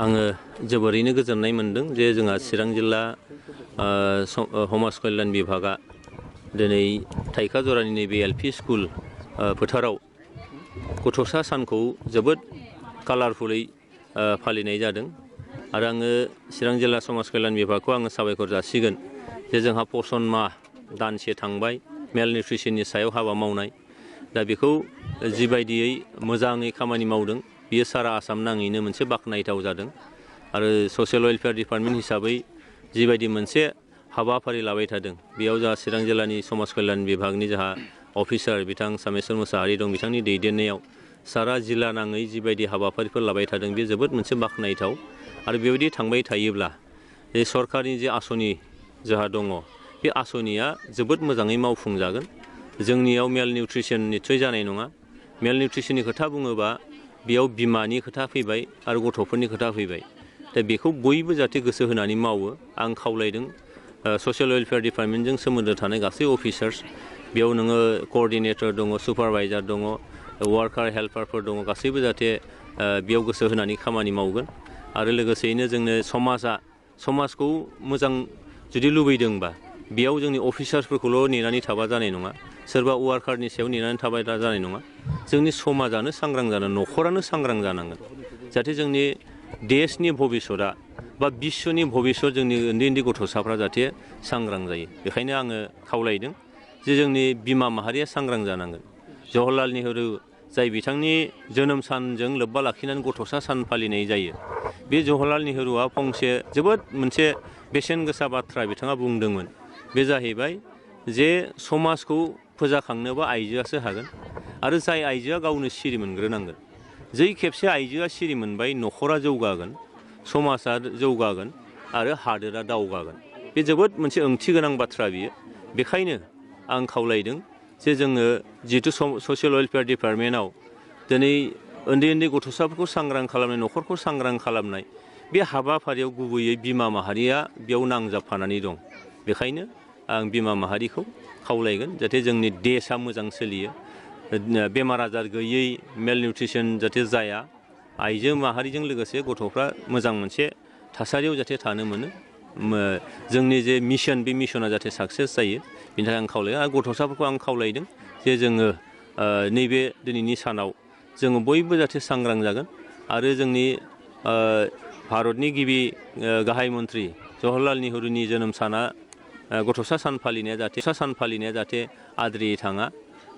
आङो जोबोरैनो गोजोननाय मोनदों जे जोंहा चिरां जिल्ला समाज कल्याण बिभागा दिनै थाइखाजरानि नैबे एलपि स्कुल फोथाराव गथ'सा सानखौ जोबोद कालारफुलै फालिनाय जादों आरो आङो चिरां जिल्ला समाज कल्याण बिभागखौ आङो साबायखर जासिगोन जे जोंहा पसन माह दानसे थांबाय मेल निउट्रिसननि सायाव हाबा मावनाय दा बेखौ जिबायदियै मोजाङै खामानि मावदों बियो सारा आसाम नाङैनो मोनसे बाख्नायथाव जादों आरो ससियेल वेलफेयार डिपार्टमेन्ट हिसाबै जिबायदि मोनसे हाबाफारि लाबाय थादों बेयाव जोंहा चिरां जिल्लानि समाज कल्याण बिभागनि जोंहा अफिसार बिथां सामेश्वर मुसाहारि दं बिथांनि दैदेननायाव सारा जिल्ला नाङै जिबायदि हाबाफारिफोर लाबाय थादों बे जोबोद मोनसे बाख्नायथाव आरो बेबायदि थांबाय थायोब्ला जे सरकारनि जे आसनि जोंहा दङ बे आसनिया जोबोद मोजाङै मावफुंजागोन जोंनियाव मेल निउट्रिसन निस्सय जानाय नङा मेल निउट्रिसननि खोथा बुङोबा बेयाव बिमानि खोथा फैबाय आरो गथ'फोरनि खोथा फैबाय दा बेखौ बयबो जाहाथे गोसो होनानै मावो आं खावलायदों ससियेल वेलफेयार डिपार्टमेन्टजों सोमोन्दो थानाय गासै अफिसार्स बेयाव नोङो कअर्डिनेटर दङ सुपारभाइजार दङ वार्कार हेल्पारफोर दङ गासैबो जाहाथे बेयाव गोसो होनानै खामानि मावगोन आरो लोगोसेयैनो जोंनो समाजखौ मोजां जुदि लुबैदोंबा बेयाव जोंनि अफिसार्सफोरखौल' नेनानै थाबा जानाय नङा सोरबा वार्कारनि सायाव नेनानै थाबाय जानाय नङा जोंनि समाजानो सांग्रां जानांगोन न'खरानो सांग्रां जानांगोन जाहाथे जोंनि देशनि भबिसतआ बा बिश्वनि भबिसत जोंनि उन्दै उन्दै गथ'साफ्रा जाहाथे सांग्रां जायो बेखायनो आङो खावलायदों जे जोंनि बिमा माहारिया सांग्रां जानांगोन जवाहरलाल नेहरु जाय बिथांनि जोनोम सानजों लोब्बा लाखिनानै गथ'सा सान फालिनाय जायो बे जवाहरलाल नेहरुआ फंसे जोबोद मोनसे बेसेन गोसा बाथ्रा बिथाङा बुंदोंमोन बे जाहैबाय जे समाजखौ फोजाखांनोबा आइजोआसो हागोन आरो जाय आइजोआ गावनो सिरि मोनग्रोनांगोन जै खेबसे आइजोआ सिरि मोनबाय न'खरा जौगागोन समाजा जौगागोन आरो हादोरा दावगागोन बे जोबोद मोनसे ओंथि गोनां बाथ्रा बियो बेखायनो आं खावलायदों जे जोङो जिहेतु ससियेल वेलफेयार डिपार्टमेन्टआव दिनै उन्दै उन्दै गथ'साफोरखौ सांग्रां खालामनाय न'खरखौ सांग्रां खालामनाय बे हाबाफारियाव गुबैयै बिमा माहारिया बेयाव नांजाबफानानै दं बेखायनो आं बिमा माहारिखौ खावलायगोन जाहाथे जोंनि देशआ मोजां सोलियो बेमार आजार गैयै मेल निउट्रिसन जाहाथे जाया आइजो माहारिजों लोगोसे गथ'फ्रा मोजां मोनसे थासारियाव जाहाथे थानो मोनो जोंनि जे मिशन बे मिशना जाहाथे साक्सेस जायो बिनि थाखाय आं खावलायो आरो गथ'साफोरखौ आं खावलायदों जे जोङो नैबे दिनैनि सानाव जोङो बयबो जाहाथे सांग्रां जागोन आरो जोंनि भारतनि गिबि गाहाय मन्त्रि जवाहरलाल नेहरुनि जोनोम साना गथ'सा सान फालिनाया जाहाथे आद्रियै थाङा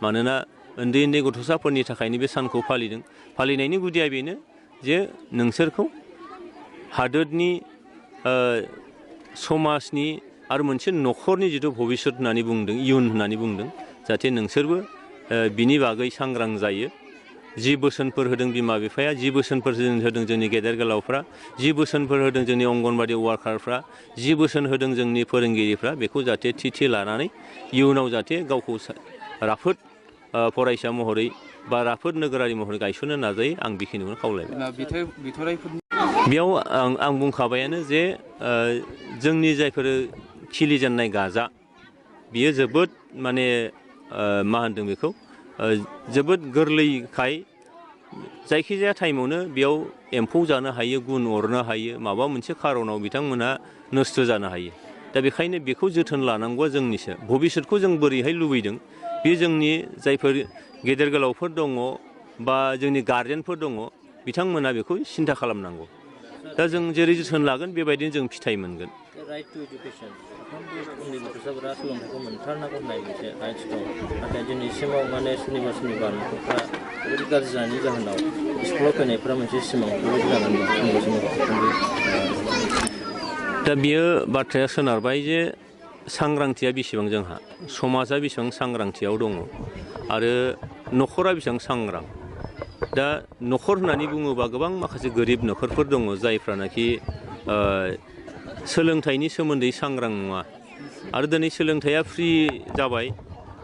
मानोना उन्दै उन्दै गथ'साफोरनि थाखायनो बे सानखौ फालिदों फालिनायनि गुदिया बेनो जे नोंसोरखौ हादोरनि समाजनि आरो मोनसे न'खरनि जिथु भबिसत होननानै बुंदों इयुन होननानै बुंदों जाहाथे नोंसोरबो बिनि बागै सांग्रां जायो जि बोसोनफोर होदों बिमा बिफाया जि बोसोनफोर होदों जोंनि गेदेर गोलावफ्रा जि बोसोनफोर होदों जोंनि अंगनबादि वार्कारफ्रा जि बोसोन होदों जोंनि फोरोंगिरिफ्रा बेखौ जाहाथे थि लानानै इयुनाव जाहाथे गावखौ राफोद फरायसा महरै बा राफोद नोगोरारि महरै गायसननो नाजायो आं बेखिनिखौनो खावलायबाय बेयाव आं बुंखाबायानो जे जोंनि जायफोर खिलिजेननाय गाजा बियो जोबोद माने मा होनदों बेखौ जोबोद गोरलैखाय जायखिजाया टाइमावनो बेयाव एम्फौ जानो हायो गुन अरनो हायो माबा मोनसे खार'नाव बिथांमोनहा नस्थ' जानो हायो दा बेखायनो बेखौ जोथोन लानांगौआ जोंनिसो भबिसतखौ जों बोरैहाय लुबैदों बे जोंनि जायफोर गेदेर गोलावफोर दङ बा जोंनि गार्जेनफोर दङ बिथांमोना बेखौ सिन्था खालामनांगौ दा जों जेरै जोथोन लागोन बेबायदिनो जों फिथाइ मोनगोन राइट टु इडुकेसन उन्दै गथ'साफोरा सोलोंथाइखौ मोनथारनांगौ होननाय मोनसे राइट्स दं नाथाय दिनैसिमाव माने सोरनिबा न'खरफ्रा ओरैबायदि गाज्रि जानायनि जाहोनाव स्कुलाव फैनायफ्रा मोनसे सिमां बेबायदि जानानै दं दा बियो बाथ्राया सोनारबाय जे सांग्रांथिया बेसेबां जोंहा समाजा बेसेबां सांग्रांथियाव दङ आरो न'खरा बेसेबां सांग्रां दा न'खर होननानै बुङोबा गोबां माखासे गोरिब न'खरफोर दङ जायफ्रानाखि सोलोंथाइनि सोमोन्दै सांग्रां नङा आरो दिनै सोलोंथाइया फ्रि जाबाय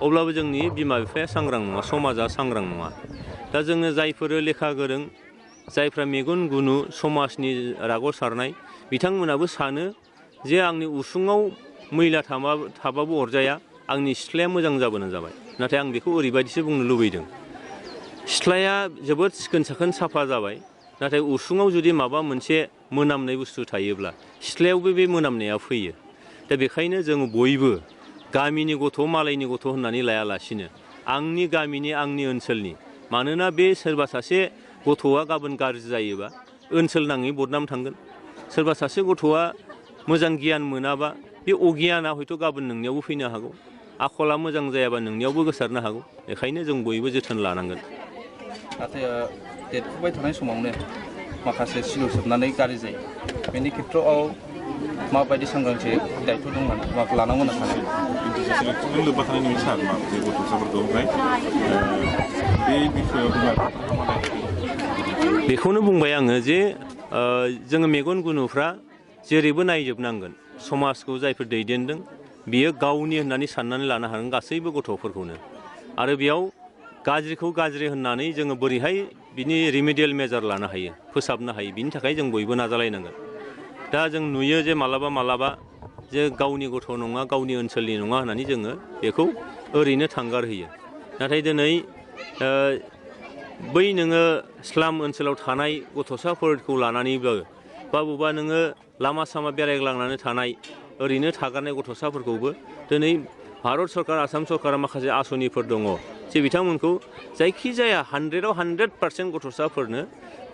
अब्लाबो जोंनि बिमा बिफाया सांग्रां नङा समाजा सांग्रां नङा दा जोङो जायफोर लेखा गोरों जायफ्रा मेगन गुनु समाजनि रागाव सारनाय बिथांमोनाबो सानो जे आंनि उसुङाव मैला थाबाबो अरजाया आंनि सिथ्लाया मोजां जाबानो जाबाय नाथाय आं बेखौ ओरैबायदिसो बुंनो लुबैदों सिथ्लाया जोबोद सिखोन साखोन साफा जाबाय नाथाय उसुङाव जुदि माबा मोनसे मोनामनाय बुस्थु थायोब्ला सिथ्लायावबो बे मोनामनाया फैयो। दा बेखायनो जों बयबो गामिनि गथ' मालायनि गथ' होननानै लायालासिनो आंनि गामिनि आंनि ओनसोलनि, मानोना बे सोरबा सासे गथ'आ गाबोन गाज्रि जायोबा ओनसोल नाङै बदनाम थांगोन। सोरबा सासे गथ'आ मोजां गियान मोनाबा बे अगियाना हयथ' गाबोन नोंनियावबो फैनो हागौ। आखला मोजां जायाबा नोंनियावबो गोसारनो हागौ। बेखायनो जों बयबो जोथोन लानांगोन। नाथाय देरफुबाय थानाय समावनो माखासे सिलु सोबनानै गाज्रि जायो। बेनि खेथ्रआव माबायदि सांग्रांथि दायथ' दंमोन लानांगौ होनना सानो? सिलेक्टजों लोब्बा थानाय नुयो सार माखासे गथ'साफोरखौ ओमफ्राय बे बिषयाव बेखौनो बुंबाय आङो जे जोङो मेगन गुनुफ्रा जेरैबो नायजोबनांगोन। समाजखौ जायफोर दैदेनदों बियो गावनि होननानै साननानै लानो हागोन गासैबो गथ'फोरखौनो। आरो बेयाव गाज्रिखौ गाज्रि होननानै जोङो बोरैहाय बिनि रिमेडियेल मेजार लानो हायो, फोसाबनो हायो, बिनि थाखाय जों बयबो नाजालायनांगोन। दा जों नुयो जे मालाबा जे गावनि गथ' नङा, गावनि ओनसोलनि नङा होननानै जोङो बेखौ ओरैनो थांगारहोयो। नाथाय दिनै बै नोङो स्लाम ओनसोलाव थानाय गथ'साफोरखौ लानानैबो बा बबेबा नोङो लामा सामा बेरायग्लांनानै थानाय ओरैनो थागारनाय गथ'साफोरखौबो दिनै भारत सरकार, आसाम सरकारा माखासे आसनिफोर दङ जे बिथांमोनखौ जायखिजाया 100आव 100% गथ'साफोरनो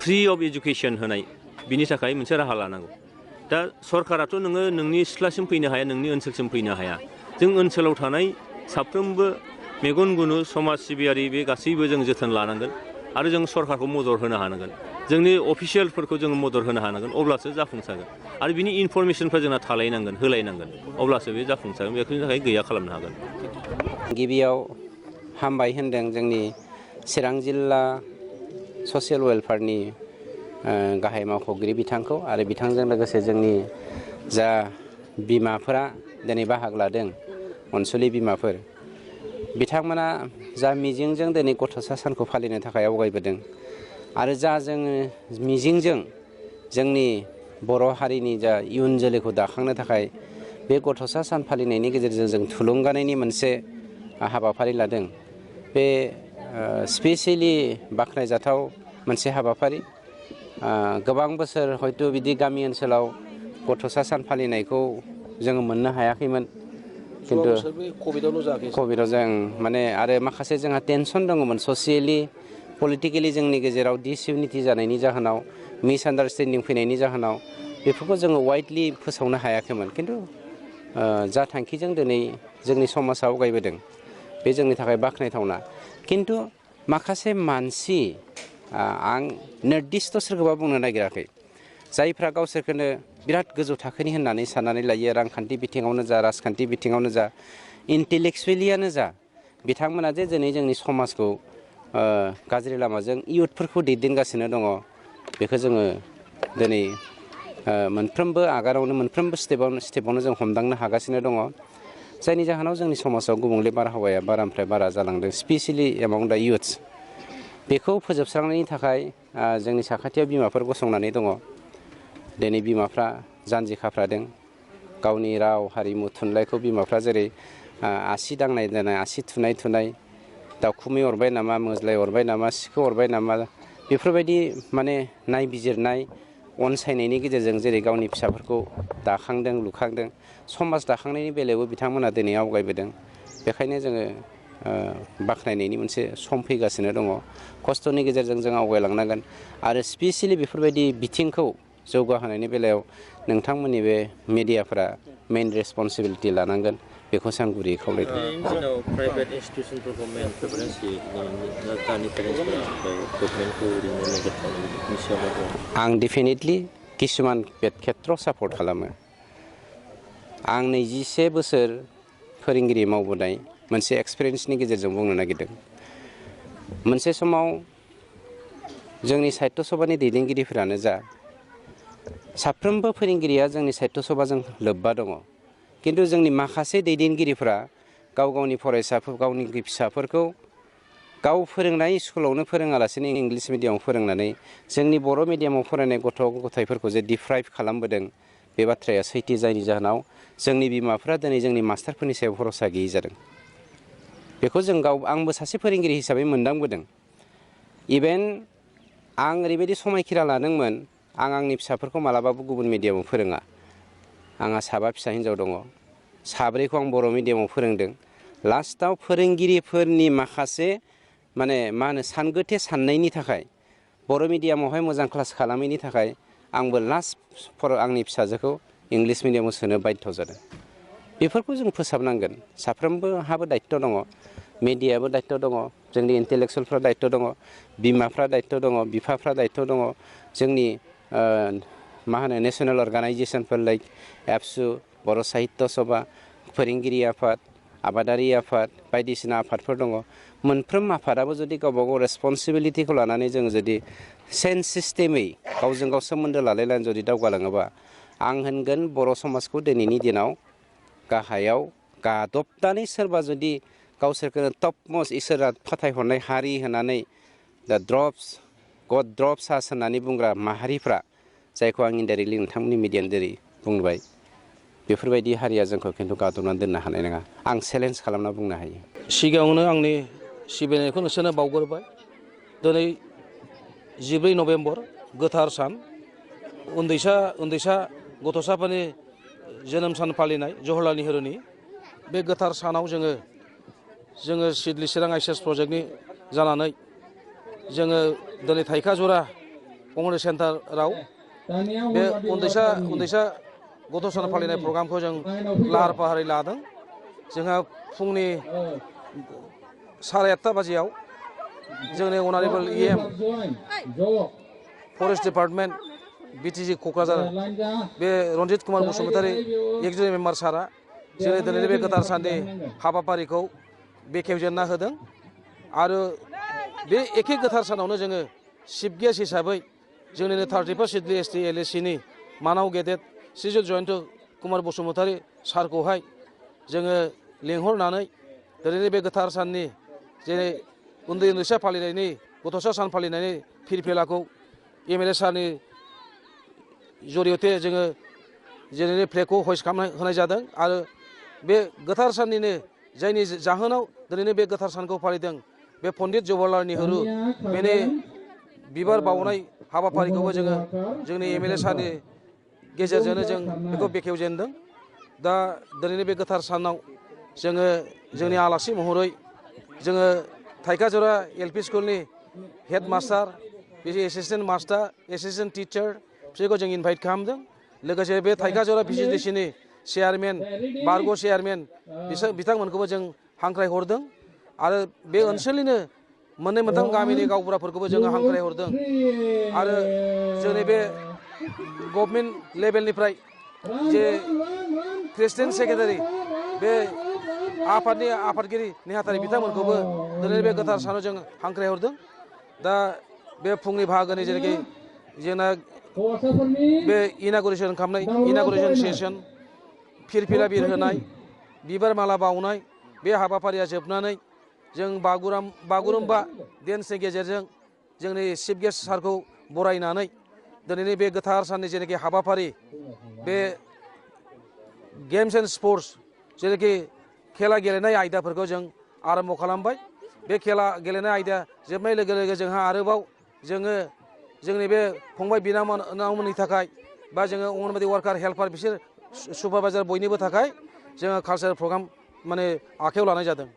फ्रि अफ इडुकेसन होनाय, बिनि थाखाय मोनसे राहा लानांगौ। दा सरकाराथ' नोङो नोंनि सिथ्लासिम फैनो हाया, नोंनि ओनसोलसिम फैनो हाया। जों ओनसोलाव थानाय साफ्रोमबो मेगन गुनु समाज सिबियारि बे गासैबो जों जोथोन लानांगोन आरो जों सरकारखौ मदद होनो हानांगोन। जोंनि अफिसियेलफोरखौ जोङो मदद होनो हानांगोन, अब्लासो जाफुंसारगोन। आरो बिनि इनफरमेसनफ्रा जोंना थालायनांगोन, होलायनांगोन, अब्लासो बे जाफुंसारगोन। बेफोरनि थाखाय गैया खालामनो हागोन। गिबियाव हामबाय होनदों जोंनि चिरां जिल्ला ससियेल वेलफेयारनि गाहाय मावख'गिरि बिथांखौ आरो बिथांजों लोगोसे जोंनि जा बिमाफोरा दिनै बाहागो लादों, अनसुलि बिमाफोर, बिथांमोना जा मिजिंजों दिनै गथ'सा सानखौ फालिनो थाखाय आवगायबोदों आरो जा जोङो मिजिंजों जोंनि बर' हारिनि जा इयुन जोलैखौ दाखांनो थाखाय बे गथ'सा सान फालिनायनि गेजेरजों जों थुलुंगानायनि मोनसे हाबाफारि लादों। बे स्पेसियेलि बाख्नायजाथाव मोनसे हाबाफारि। गोबां बोसोर हयथ' बिदि गामि ओनसोलाव गथ'सा सान फालिनायखौ जोङो मोननो हायाखैमोन। खिन्थु कभिडआव जों माने आरो माखासे जोंहा टेनसन दङमोन ससियेलि, पलिटिकेलि जोंनि गेजेराव डिसइउनिटि जानायनि जाहोनाव, मिसआन्डारस्टेन्डिं फैनायनि जाहोनाव बेफोरखौ जोङो वाइडलि फोसावनो हायाखैमोन। खिन्थु जा थांखिजों दिनै जोंनि समाजा आवगायबोदों बे जोंनि थाखाय बाख्नायथावना। खिन्थु माखासे मानसि, आं निर्दिष्ट सोरखौबा बुंनो नागिराखै, जायफ्रा गावसोरखौनो बिराद गोजौ थाखोनि होननानै साननानै लायो, रांखान्थि बिथिङावनो जा, राजखान्थि बिथिङावनो जा, इन्टेलेक्सुवेलियानो जा, बिथांमोना जे दिनै जोंनि समाजखौ गाज्रि लामाजों इयुथफोरखौ दैदेनगासिनो दङ, बेखौ जोङो दिनै मोनफ्रोमबो आगानावनो, मोनफ्रोमबो स्टेपावनो जों हमदांनो हागासिनो दङ। जायनि जाहोनाव जोंनि समाजाव गुबुंले बारहावाया बारानिफ्राय बारा जालांदों, स्पेसियेलि एमां दा इयुथ्स। बेखौ फोजोबस्रांनायनि थाखाय जोंनि साखाथियाव बिमाफोर गसंनानै दङ। दिनै बिमाफ्रा जानजि खाफ्रादों। गावनि राव, हारिमु, थुनलाइखौ बिमाफ्रा जेरै आसि दांनाय दांनाय, आसि थुनाय थुनाय, दाउखुमै अरबाय नामा, मोज्लाय अरबाय नामा, सिखौ अरबाय नामा, बेफोरबायदि माने नायबिजिरनाय, अनसायनायनि गेजेरजों जेरै गावनि फिसाफोरखौ दाखांदों, लुखांदों, समाज दाखांनायनि बेलायावबो बिथांमोना दिनै आवगायबोदों। बेखायनो जोङो बाख्नायनायनि मोनसे सम फैगासिनो दङ। खस्थ'नि गेजेरजों जों आवगायलांनांगोन आरो स्पेसियेलि बेफोरबायदि बिथिंखौ जौगाहोनायनि बेलायाव नोंथांमोननि बे मिडियाफोरा मेइन रेसपन्सिबिलिटि लानांगोन, बेखौसो आं गुरैयै खावलायदों। दिनाव प्राइभेट इन्स्टिटिउसनफोरखौ मेइन प्रेफारेन्स होयो दानि पेरेन्टसफोरा, ओमफ्राय गभर्नमेन्टखौ ओरैनो नोजोर खालामनायनि सायाव दं। आं डेफिनेटलि किसुमान खेथ्रआव सापर्ट खालामो। आं 21 बोसोर फोरोंगिरि मावबोनाय मोनसे एक्सपिरियेन्सनि गेजेरजों बुंनो नागिरदों। मोनसे समाव जोंनि साहित्य सभानि दैदेनगिरिफोरानो जा, साफ्रोमबो फोरोंगिरिया जोंनि साहित्य सभाजों लोब्बा दङ। खिन्थु जोंनि माखासे दैदेनगिरिफोरा गाव गावनि फरायसाफोर, गावनि फिसाफोरखौ गाव फोरोंनाय स्कुलावनो फोरोङालासिनो इंलिस मिडियामाव फोरोंनानै जोंनि बर' मिडियामाव फरायनाय गथ' गथायफोरखौ जे डिप्राइभ खालामबोदों, बे बाथ्राया सैथो। जायनि जाहोनाव जोंनि बिमाफ्रा दिनै जोंनि मास्टारफोरनि सायाव भरसा गैयै जादों। बेखौ आंबो सासे फोरोंगिरि हिसाबै मोनदांबोदों। इभेन आं ओरैबायदि समायखिरा लादोंमोन, आं आंनि फिसाफोरखौ मालाबाबो गुबुन मिडियामाव फोरोङा आंहा 7 फिसा हिन्जाव दङ 3खौ आं बर' मिडियामाव फोरोंदों लास्टाव फोरोंगिरिफोरनि माखासे माने मा होनो सानगोथे साननायनि थाखाय बर' मिडियामावहाय मोजां क्लास खालामैनि थाखाय आंबो लास्ट आंनि फिसाजोखौ इंलिस मिडियामाव सोनो बाध्य जादों बेफोरखौ जों फोसाबनांगोन साफ्रोमबोहाबो दायित्व दङ मिडियायाबो दायित्व दङ जोंनि इन्टेलेक्सुवेलफ्रा दायित्व दङ बिमाफ्रा दायित्व दङ बिफाफ्रा दायित्व दङ जोंनि मा होनो नेसनेल अर्गानाइजेसनफोर लाइक एबसु बर' साहित्य सभा फोरोंगिरि आफाद आबादारि आफाद बायदिसिना आफादफोर दङ मोनफ्रोम आफादाबो जुदि गावबा गाव रेसपन्सिबिलिटिखौ लानानै जों जुदि सेन्स सिस्टेमै गावजों गाव सोमोन्दो लालायलायनानै जुदि दावगालाङोबा आं होनगोन बर' समाजखौ दिनैनि दिनाव गाहायाव गादबनानै सोरबा जुदि गावसोरखौनो टप मस्ट इसोरा फाथायहरनाय हारि होननानै दा गड ड्रप्स आस होननानै बुंग्रा माहारिफ्रा जायखौ आं इनडाइरेक्टलि नोंथांमोननि मिडियानि जेरै बुंबाय बेफोरबायदि हारिया जोंखौ खिन्थु गादबनानै दोननो हानाय नङा आं चेलेन्ज खालामना बुंनो हायो सिगाङावनो आंनि सिबिनायखौ नोंसोरनो बावग्रोबाय दिनै 14 नभेम्बर गोथार सान उन्दैसा गथ'साफोरनि जोनोम सान फालिनाय जवाहरलाल नेहरुनि बे गोथार सानाव जोङो सिडली चिरां आइसिएस प्रजेक्टनि जानानै जोङो दिनै थाइखाजरा अंगनवाड़ी सेन्टाराव बे उन्दैसा गथ' सान फालिनाय प्रग्रामखौ जों लाहार फाहारै लादों जोंहा फुंनि 8:30 बाजियाव जोंनि अनारेबल EM forest department BTG Kokrajhar बे रन्जित कुमार बसुमतारी एक्जिकिउटिभ मेम्बार सारा जोंनि दिनैनि बे गोथार साननि हाबाफारिखौ बेखेवजेनना होदों आरो बे एखे गोथार सानावनो जोङो चिफ गेस्ट हिसाबै जोंनिनो 31 सिडली ST LACनि मानाव गेदेर श्रीजुत जयन्त कुमार बसुमतारी सारखौहाय जोङो लिंहरनानै दिनैनि बे गोथार साननि जेरै उन्दैसा फालिनायनि गथ'सा सान फालिनायनि फिरफिलाखौ MLA सारनि जरियते जोङो दिनैनि फ्लेगखौ हइस्ट खालामना होनाय जादों आरो बे गोथार साननिनो जायनि जाहोनाव दिनैनि बे गोथार सानखौ फालिदों बे पन्डित जवाहरलाल नेहरु बेनि बिबार बावनाय हाबाफारिखौबो जोङो जोंनि MLA सारनि गेजेरजोंनो जों बेखौ बेखेवजेनदों दा दिनैनि बे गोथार सानाव जोङो जोंनि आलासि महरै जोङो थाइखाजरा LP स्कुलनि हेड मास्टार बिदि एसिस्टेन्ट मास्टार एसिस्टेन्ट टिचार बिसोरखौ जों इनभाइट खालामदों लोगोसे बे थाइखाजरा VCDCनि चेयारमेन बारग' चेयारमेन बिथांमोनखौबो जों हांख्राय हरदों आरो बे ओनसोलनिनो मोननै मोनथाम गामिनि गावबुराफोरखौबो जोङो हांख्राय हरदों आरो जोंनि बे गभर्नमेन्ट लेभेलनिफ्राय जे प्रेसिडेन्ट सेक्रेटारि बे आफादगिरि नेहाथारि बिथांमोनखौबो दिनै बे गोथार सानाव जों हांख्राय हरदों दा बे फुंनि बाहागोनि जेनाखि जोंना बे इनागुरेसन खालामनाय इनागुरेसन सेसन फिरफिला बिरहोनाय बिबार माला बावनाय बे हाबाफारिया जोबनानै जों बागुरुम्बा डेन्सनि गेजेरजों जोंनि चिफ गेस्ट सारखौ बरायनानै दिनैनि बे गोथार साननि जेनाखि हाबाफारि बे गेम्स एन्ड स्पर्ट्स जेनाखि खेला गेलेनाय आयदाफोरखौ जों आरम्भ खालामबाय बे खेला गेलेनाय आयदा जोबनाय लोगो लोगो जोंहा आरोबाव जोङो जोंनि बे फंबाय बिनानावमोननि थाखाय बा जोङो अंगनबादि वार्कार हेल्पार बिसोर सुपारभाइजार बयनिबो थाखाय जोङो कालचारेल प्रग्राम माने आखायाव लानाय जादों